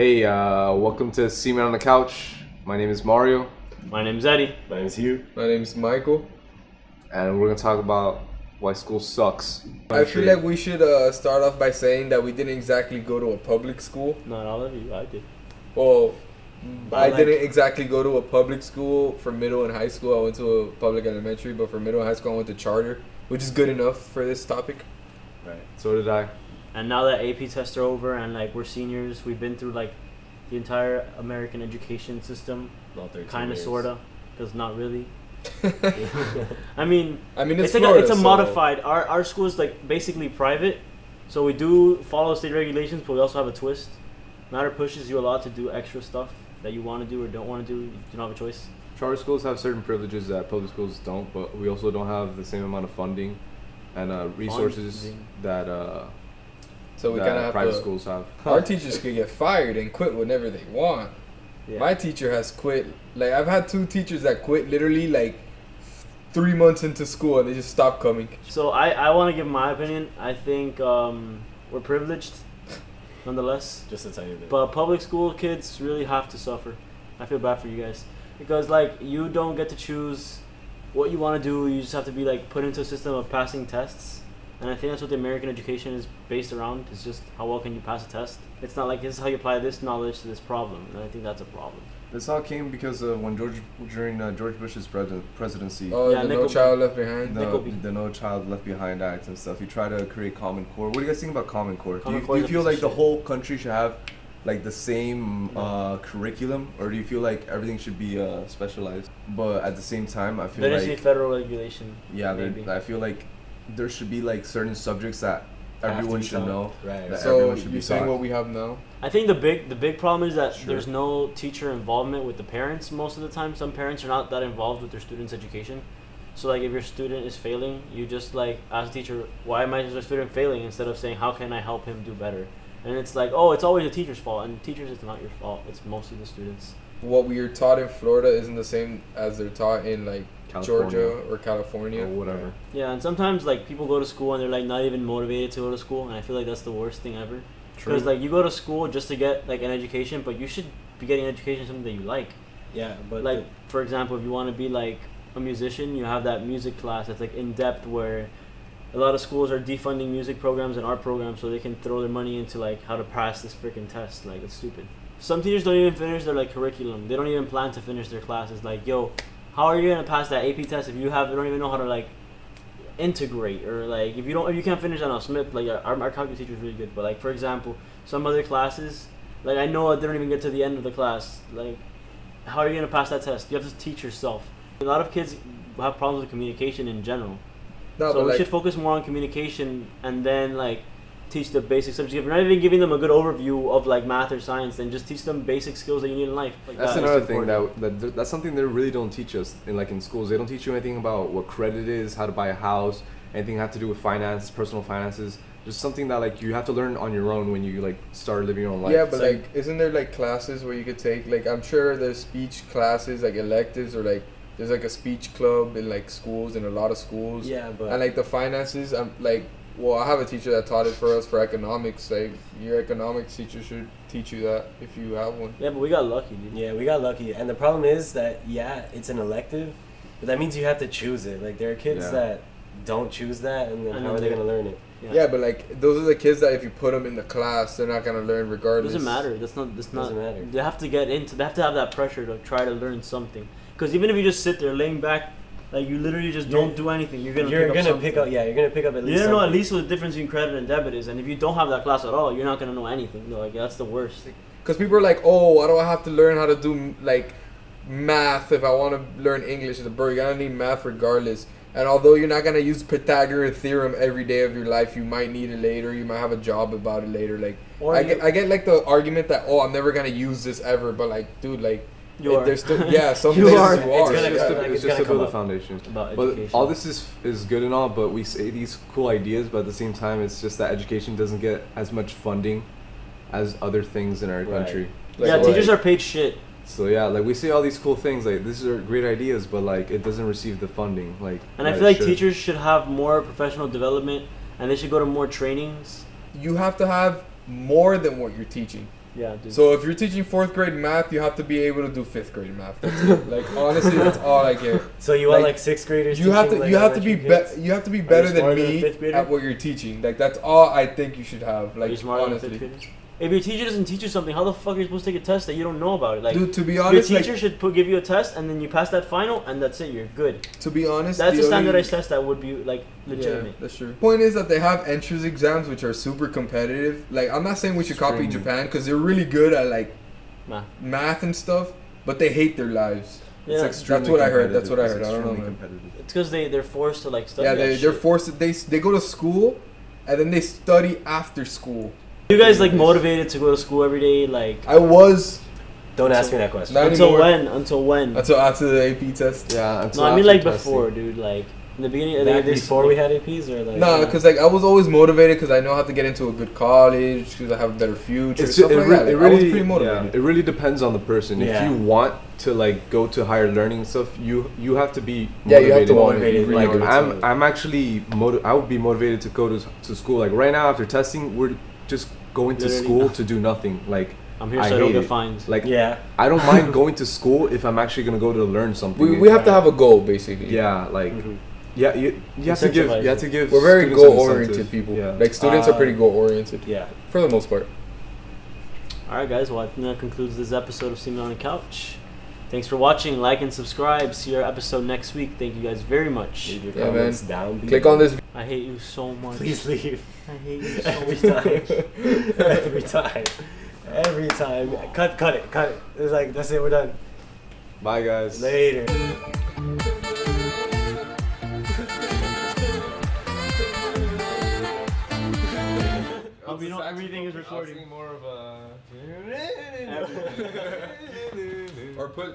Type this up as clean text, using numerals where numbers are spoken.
Hey, welcome to Seamen on the Couch. My name is Mario. My name's Eddie. My name's Hugh. My name's Michael. And we're going to talk about why school sucks. I feel like we should start off by saying that we didn't exactly go to a public school. Not all of you, I did. Well, I didn't exactly go to a public school for middle and high school. I went to a public elementary, but for middle and high school I went to charter, which is good enough for this topic. Right. So did I. And now that AP tests are over and like we're seniors, we've been through like the entire American education system, kind of, sorta, because not really. I mean it's like Florida, it's a so modified. Our school is like basically private, so we do follow state regulations, but we also have a twist. Matter pushes you a lot to do extra stuff that you want to do or don't want to do. You don't have a choice. Charter schools have certain privileges that public schools don't, but we also don't have the same amount of funding and resources that so we kind of have private schools have. Our teachers could get fired and quit whenever they want. Yeah. My teacher has quit. Like, I've had two teachers that quit literally like 3 months into school and they just stopped coming. So I want to give my opinion. I think we're privileged, nonetheless. Just a tiny bit. But public school kids really have to suffer. I feel bad for you guys because like you don't get to choose what you want to do. You just have to be like put into a system of passing tests. And I think that's what the American education is based around. It's just how well can you pass a test. It's not like this is how you apply this knowledge to this problem. And I think that's a problem. This all came because when during George Bush's presidency. Oh, Yeah, the No Child Left Behind. The No Child Left Behind Act and stuff. He tried to create Common Core. What do you guys think about Common Core? Common Do Core you is a feel piece like of the shit. whole country should have like the same curriculum, or do you feel like everything should be specialized? But at the same time, I feel There needs to be like federal regulation. maybe. I feel like there should be like certain subjects that everyone should know. Right. That So everyone should you're be saying taught. what we have now? I think the big problem is that Sure. there's no teacher involvement with the parents most of the time. Some parents are not that involved with their students' education. So like if your student is failing, you just like ask the teacher, why am I my student failing, instead of saying how can I help him do better. And it's like, oh, it's always the teacher's fault, and teachers, it's not your fault. It's mostly the students. What we are taught in Florida isn't the same as they're taught in like California. Georgia or California Or whatever. Yeah, and sometimes like people go to school and they're like not even motivated to go to school, and I feel like that's the worst thing ever. Because like you go to school just to get like an education, but you should be getting an education something that you like. Yeah, but Like for example, if you want to be like a musician, you have that music class that's like in depth, where a lot of schools are defunding music programs and art programs so they can throw their money into like how to pass this freaking test. Like it's stupid. Some teachers don't even finish their like curriculum. They don't even plan to finish their classes. Like, yo, how are you gonna pass that AP test if you don't even know how to like integrate, or like if you can't finish that on Smith. Like our calculus teacher is really good, but like for example, some other classes, like I know they don't even get to the end of the class. Like, how are you gonna pass that test? You have to teach yourself. A lot of kids have problems with communication in general. No, So but we like, should focus more on communication and then like teach the basic subjects. If you're not even giving them a good overview of like math or science, then just teach them basic skills that you need in life. Like That's that is another thing important. that's something they really don't teach us in schools. They don't teach you anything about what credit is, how to buy a house, anything have to do with finance, personal finances. Just something that like you have to learn on your own when you like start living your own life. yeah, but like, isn't there like classes where you could take, like, I'm sure there's speech classes, like electives, or like there's like a speech club in like schools, in a lot of schools. yeah, but And like the finances, I'm like, well, I have a teacher that taught it for us for economics. Like, your economics teacher should teach you that if you have one. Yeah, but we got lucky, dude. yeah, we got lucky. And the problem is that it's an elective, but that means you have to choose it. Like there are kids Yeah. that don't choose that, and then And how then are they they- gonna learn it? Yeah, but like those are the kids that if you put them in the class, they're not gonna learn It regardless. doesn't matter. That's not. Doesn't matter. They have to they have to have that pressure to try to learn something. Because even if you just sit there laying back, like you literally just don't do anything, you're gonna pick up something. you're gonna pick up at least. You don't know at something. least what the difference between credit and debit is, and if you don't have that class at all, you're not gonna know anything. Like that's the worst. Because people are like, oh, why do I have to learn how to do like math if I want to learn English? Bro, you're gonna need math regardless. And although you're not gonna use Pythagorean theorem every day of your life, you might need it later. You might have a job about it later. Like, Or I get like the argument that, oh, I'm never gonna use this ever. But like, dude, like, You are. there's still, yeah, some You days are. you It's are. gonna It's just come- to, like, it's it's just to gonna build come a up. foundation. About But education. all this is good and all, but we say these cool ideas, but at the same time, it's just that education doesn't get as much funding as other things in our Right. country. Like, yeah, what? teachers are paid shit. So yeah, like we say all these cool things, like these are great ideas, but like it doesn't receive the funding. Like, And I that feel it like should. teachers should have more professional development, and they should go to more trainings. You have to have more than what you're teaching. Yeah, dude. So if you're teaching 4th grade math, you have to be able to do 5th grade math. That's it. Like honestly, that's all I care. So you want Like, like 6th graders? You have to teaching, you like, have to be elementary kids? you have to be better than smarter than a me 5th grader? at what you're teaching. Like that's all I think you should have. Are you Like smarter than a honestly, fifth grader? If your teacher doesn't teach you something, how the fuck are you supposed to take a test that you don't know about it? Like, dude. To be your honest, teacher like, should give you a test, and then you pass that final, and that's it. You're good. to be honest, That's the a only- standardized test that would be like Yeah, legitimate. that's true. Point is that they have entrance exams which are super competitive. Like I'm not saying we should copy Extremely. Japan because they're really good at like Nah. math and stuff, but they hate their lives. Yeah, It's it's extremely That's what I heard, that's competitive. what I It's heard, I don't know, extremely man. competitive. because they're forced to like study. Yeah, that they're shit. forced. They go to school, and then they study after school. You guys like motivated to go to school every day? Like I was Don't ask me that question. Not until anymore. when? Until when? until after the AP test. Yeah. Until No, I mean after like testing. before, dude. Like in the beginning. Back they before we had APs or like Nah, because like I was always motivated because I know how to get into a good college, because I have a better future. It's Stuff it, like re- that. it Like, I was really pretty motivated. it really depends on the person. Yeah. If you want to like go to higher learning stuff, you have to be Yeah, you have to motivated. motivate it. Like Motivated. I'm actually I would be motivated to go to school. Like right now after testing, we're just going to Literally school nothing. to do nothing. Like I'm here I so I don't hate get it. fines. Like yeah. I don't mind going to school if I'm actually gonna go to learn something. We have to have a goal basically. Yeah, like Mhm. yeah, you have to give Incentivize you have to give. We're very students an goal oriented incentive. people. Yeah. Like students are pretty goal oriented Yeah. for the most part. All right, guys. Well, I think that concludes this episode of Seamen on the Couch. Thanks for watching. Like and subscribe. See our episode next week. Thank you guys very much. Leave your Yeah, comments down. Click on this. I hate you so much. Please leave. I hate you so Every much. time. Every time. Every time. Cut it. It's like that's it. We're done. Bye guys. Later. You know everything is recording. More of a. Everything. Or put